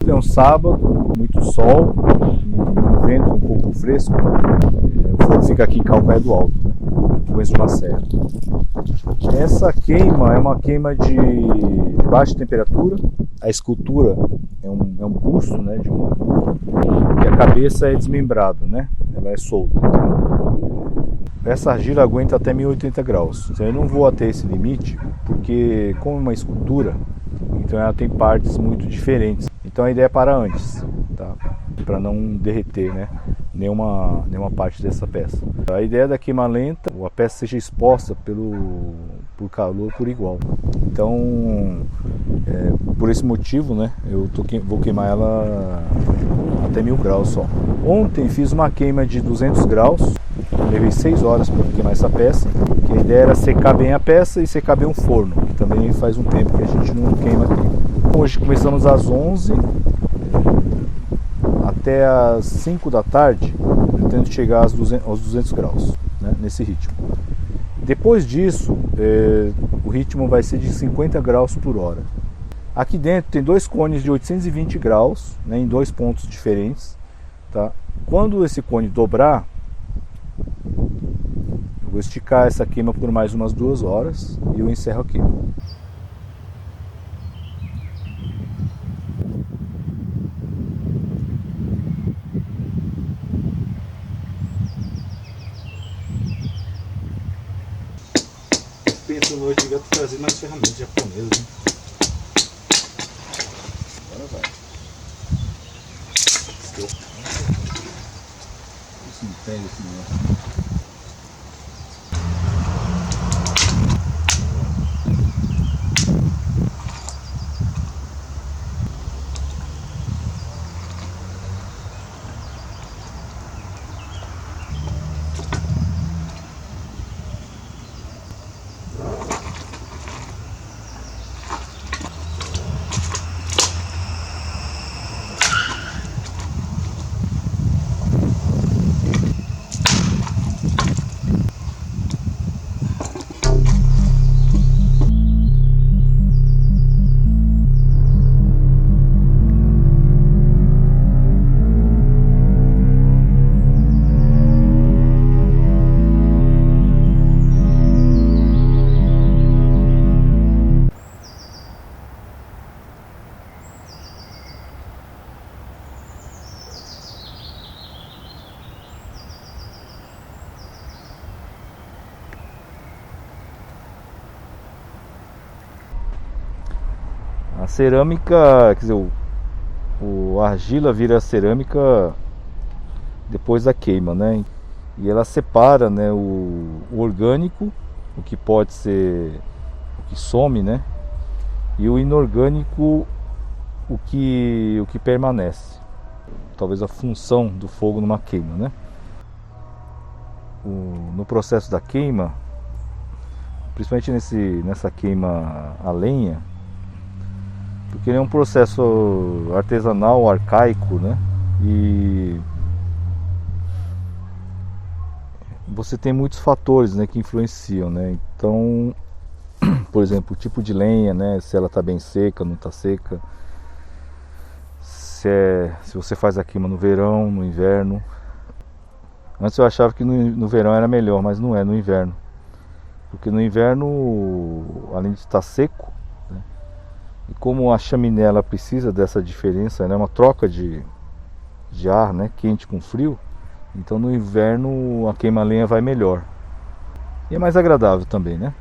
É um sábado, muito sol e um vento um pouco fresco. O forno fica aqui em Calcaia do Alto, né? Começo de uma serra. Essa queima é uma queima de baixa temperatura. A escultura é um busto, né, e a cabeça é desmembrada, né? Ela é solta. Essa argila aguenta até 1080 graus. Então eu não vou até esse limite, porque como é uma escultura, então ela tem partes muito diferentes. Então a ideia é parar antes, tá? Para não derreter, né? Nenhuma parte dessa peça. A ideia da queima lenta, a peça seja exposta por calor por igual. Então, por esse motivo, né? Vou queimar ela até 1000 graus só. Ontem fiz uma queima de 200 graus. Levei 6 horas para queimar essa peça. Que a ideia era secar bem a peça e secar bem o forno, que também faz um tempo que a gente não queima aqui. Hoje começamos às 11 até às 5 da tarde, pretendo chegar aos 200 graus, né, nesse ritmo. Depois disso, o ritmo vai ser de 50 graus por hora. Aqui dentro tem dois cones de 820 graus, né, em dois pontos diferentes. Tá? Quando esse cone dobrar, eu vou esticar essa queima por mais umas 2 horas e eu encerro a queima. Pensa no hoje, devia trazer mais ferramentas japonesas, né? Agora vai. Isso não pega esse negócio. A cerâmica, quer dizer, a argila vira cerâmica depois da queima, né? E ela separa, né, o orgânico, o que pode ser, o que some, né? E o inorgânico, o que permanece. Talvez a função do fogo numa queima, né? No processo da queima, principalmente nessa queima a lenha, porque ele é um processo artesanal, arcaico, né? E você tem muitos fatores, né, que influenciam, né? Então, por exemplo, o tipo de lenha, né? Se ela está bem seca, não está seca. Se você faz a queima no verão, no inverno. Antes eu achava que no verão era melhor, mas não é no inverno. Porque no inverno, além de estar seco, né, e como a chaminé ela precisa dessa diferença, né, uma troca de ar, né, quente com frio, então no inverno a queima-lenha vai melhor. E é mais agradável também, né?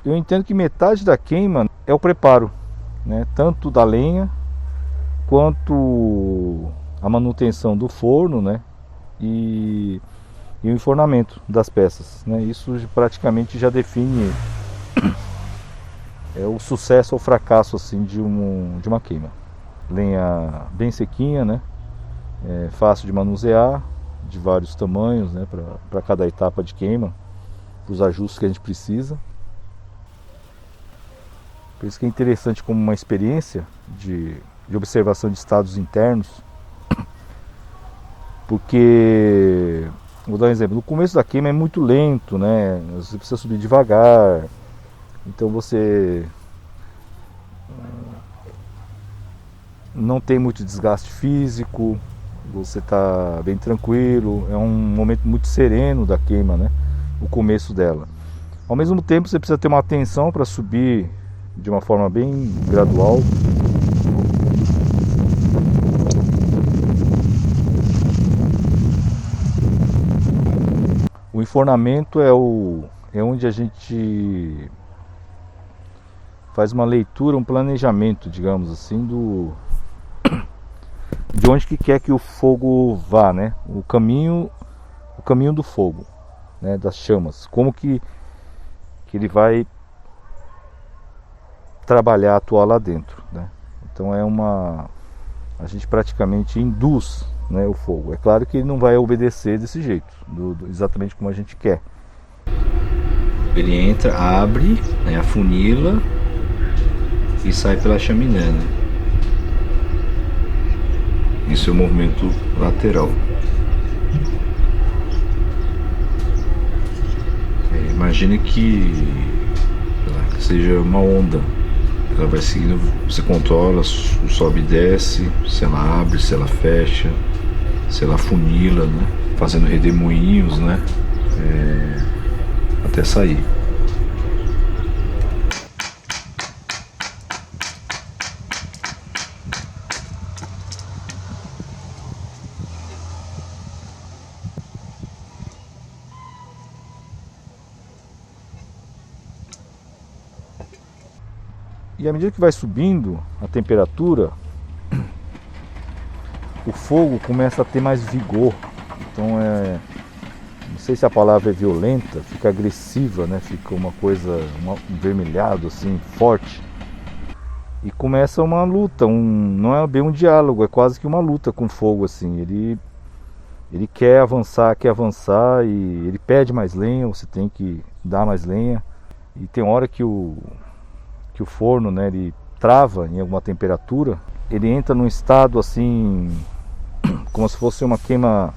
Eu entendo que metade da queima é o preparo, né? Tanto da lenha quanto a manutenção do forno, né? E o enfornamento das peças, né? Isso praticamente já define o sucesso ou fracasso assim de uma queima. Lenha bem sequinha, né? Fácil de manusear, de vários tamanhos, né? Para cada etapa de queima, para os ajustes que a gente precisa. Por isso que é interessante como uma experiência de observação de estados internos, porque, vou dar um exemplo, no começo da queima é muito lento, né? Você precisa subir devagar, então você não tem muito desgaste físico, você está bem tranquilo, é um momento muito sereno da queima, né? O começo dela. Ao mesmo tempo você precisa ter uma atenção para subir de uma forma bem gradual. O enfornamento é onde a gente faz uma leitura, um planejamento, digamos assim, de onde que quer que o fogo vá, né? O caminho do fogo, né? Das chamas, como que ele vai trabalhar, atuar lá dentro, né? Então a gente praticamente induz, né, o fogo. É claro que ele não vai obedecer desse jeito, exatamente como a gente quer. Ele entra, abre, né, afunila e sai pela chaminé, né? Isso é o movimento lateral. Imagine que seja uma onda. Ela vai seguindo, você controla, sobe e desce, se ela abre, se ela fecha, se ela afunila, né? Fazendo redemoinhos, né? Até sair. E à medida que vai subindo a temperatura, o fogo começa a ter mais vigor. Então não sei se a palavra é violenta, fica agressiva, né? Fica uma coisa, um vermelhado assim, forte. E começa uma luta, não é bem um diálogo, é quase que uma luta com o fogo assim. Ele quer avançar e ele pede mais lenha, você tem que dar mais lenha. E tem hora que o forno, né, ele trava em alguma temperatura, ele entra num estado assim, como se fosse uma queima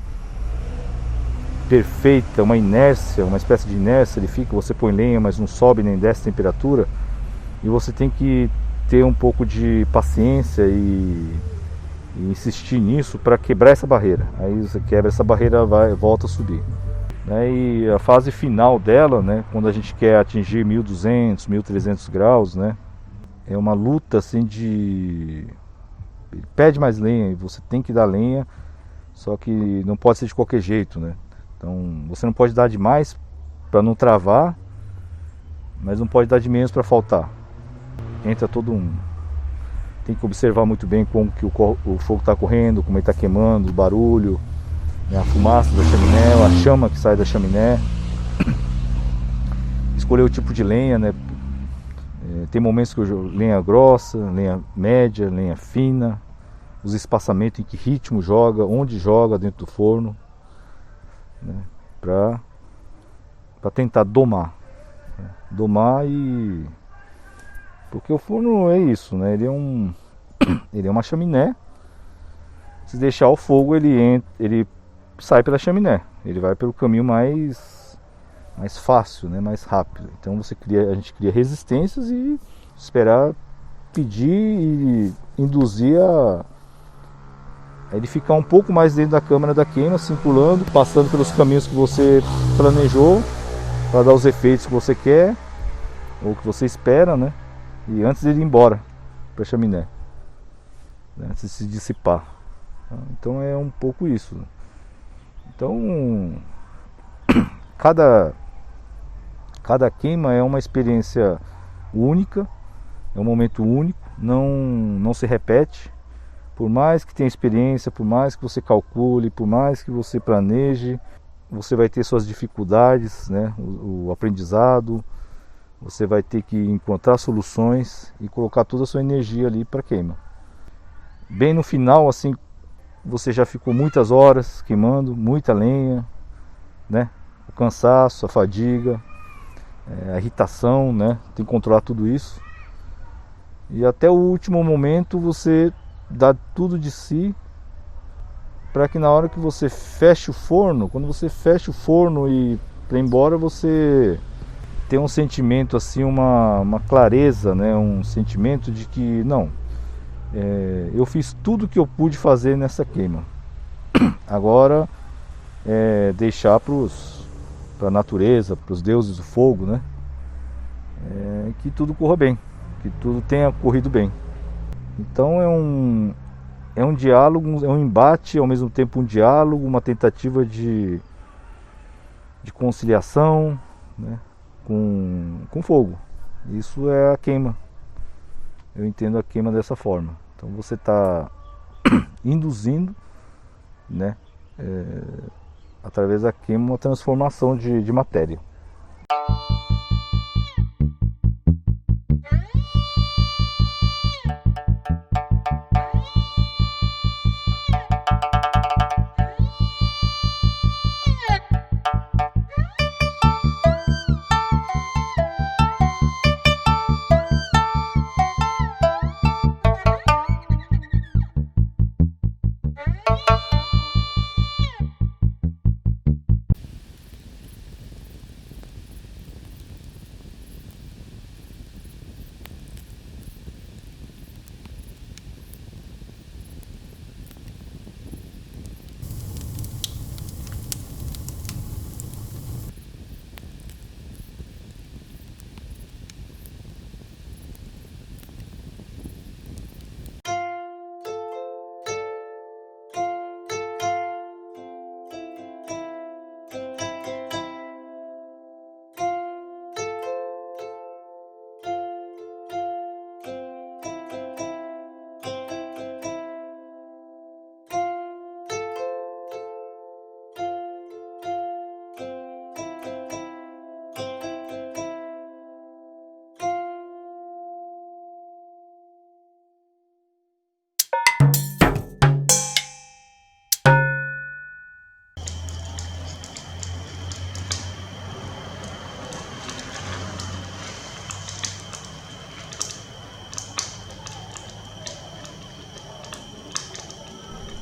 perfeita, uma inércia, uma espécie de inércia. Você põe lenha, mas não sobe nem desce a temperatura, e você tem que ter um pouco de paciência e insistir nisso para quebrar essa barreira. Aí você quebra essa barreira, volta a subir. E a fase final dela, né, quando a gente quer atingir 1200, 1300 graus, né, é uma luta assim ele pede mais lenha e você tem que dar lenha, só que não pode ser de qualquer jeito, né? Então você não pode dar demais para não travar, mas não pode dar de menos para faltar. Entra tem que observar muito bem como que o fogo está correndo, como ele está queimando, o barulho, a fumaça da chaminé, a chama que sai da chaminé. Escolher o tipo de lenha, né? Tem momentos que eu jogo lenha grossa, lenha média, lenha fina, os espaçamentos, em que ritmo joga, onde joga dentro do forno, né? Para tentar domar, né? Porque o forno é isso, né? Ele é uma chaminé. Se deixar o fogo, ele sai pela chaminé, ele vai pelo caminho mais fácil, né, mais rápido. Então a gente cria resistências e esperar pedir e induzir a ele ficar um pouco mais dentro da câmara da queima, circulando, passando pelos caminhos que você planejou para dar os efeitos que você quer ou que você espera, né? E antes de ir embora para a chaminé, né? Antes de se dissipar. Então é um pouco isso. Então cada Cada queima é uma experiência única, é um momento único, não se repete. Por mais que tenha experiência, por mais que você calcule, por mais que você planeje, você vai ter suas dificuldades, né? O aprendizado, você vai ter que encontrar soluções e colocar toda a sua energia ali para queima. Bem no final, assim, você já ficou muitas horas queimando, muita lenha, né? O cansaço, a fadiga, a irritação, né? Tem que controlar tudo isso. E até o último momento você dá tudo de si para que na hora que você feche o forno, quando você fecha o forno e para ir embora, você tem um sentimento assim, uma clareza, né? Um sentimento de que não, eu fiz tudo que eu pude fazer nessa queima. Agora deixar para a natureza, para os deuses do fogo, né? Que tudo corra bem, que tudo tenha corrido bem. Então é um diálogo, é um embate, ao mesmo tempo um diálogo, uma tentativa de conciliação, né, com fogo. Isso é a queima. Eu entendo a queima dessa forma. Então você está induzindo, né, através da queima, uma transformação de matéria.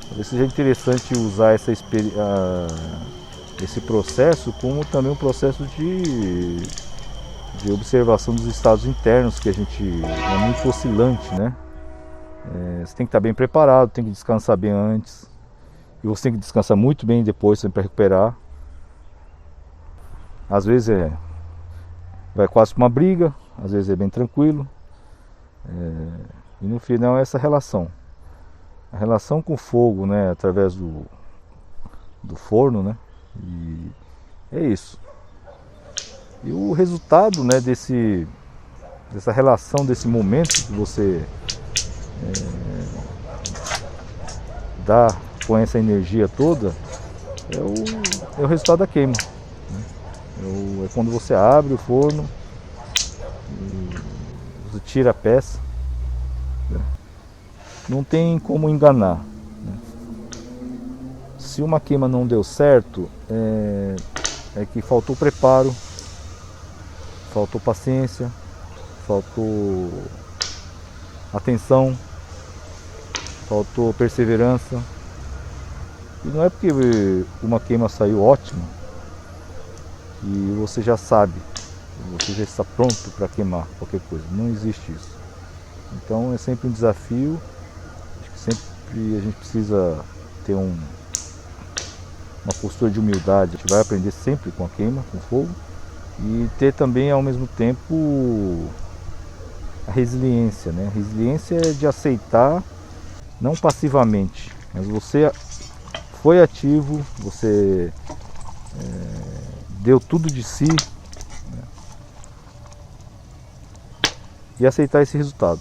Talvez seja interessante usar esse processo como também um processo de observação dos estados internos, que a gente é muito oscilante, né? Você tem que estar bem preparado, tem que descansar bem antes, e você tem que descansar muito bem depois para recuperar. Às vezes vai quase para uma briga, às vezes é bem tranquilo, e no final é essa relação. A relação com o fogo, né, através do forno, né, e é isso. E o resultado, né, dessa relação, desse momento que você dá com essa energia toda, é o resultado da queima, né? É quando você abre o forno, você tira a peça, né? Não tem como enganar, né? Se uma queima não deu certo, é que faltou preparo, faltou paciência, faltou atenção, faltou perseverança. E não é porque uma queima saiu ótima que você já sabe, você já está pronto para queimar qualquer coisa. Não existe isso. Então é sempre um desafio. Acho que sempre a gente precisa ter uma postura de humildade. A gente vai aprender sempre com a queima, com o fogo, e ter também ao mesmo tempo a resiliência, né? A resiliência é de aceitar, não passivamente, mas você foi ativo, você deu tudo de si, né? e aceitar esse resultado.